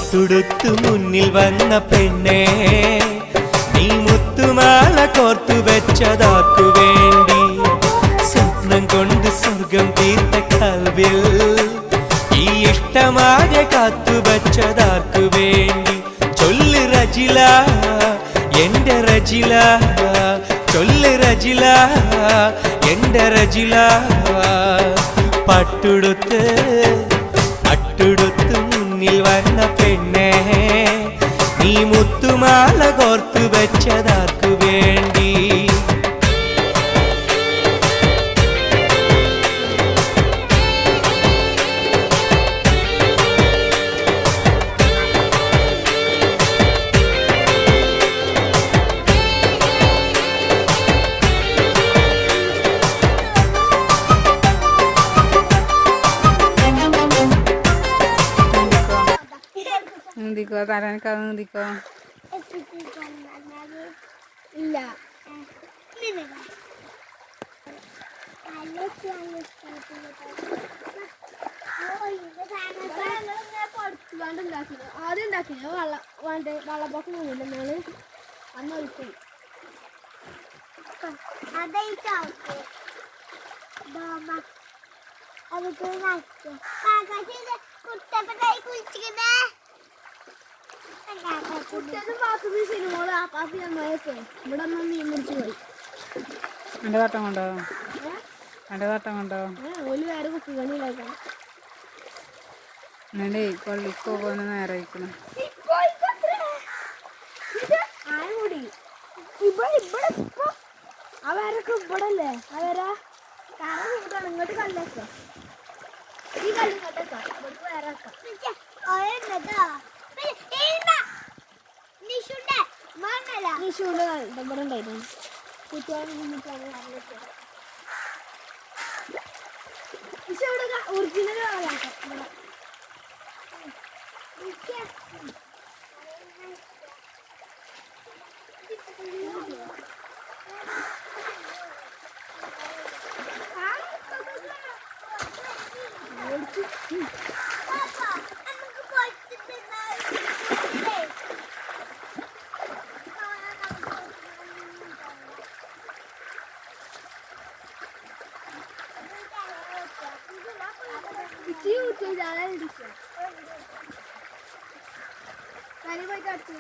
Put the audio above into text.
പട്ടുടുത്തു മുന്നിൽ വന്ന പെണ്ണേ നീ മുത്തുമാല കോർത്തു വെച്ചതാർക്കു വേണ്ടി സ്വപ്നം കൊണ്ട് സ്വർഗം തീർത്ത കൽവിൽ ഈ ഇഷ്ടമാകെ കാത്തു വെച്ചതാർക്കു വേണ്ടി ചൊല്ല് റജില എന്റെ റജില ചൊല്ല് റജില എന്റെ റജില പട്ടുടുത്ത് മുന്നിൽ വന്ന പെണ്ണേ നീ മുത്തുമാല കോർത്തു വെച്ചതാർക്കു വേണ്ടി Diko, taran kamu diko. Iya. Ada datang kondo. Nanti kalau iko kono nara ikuna. Kali baik hati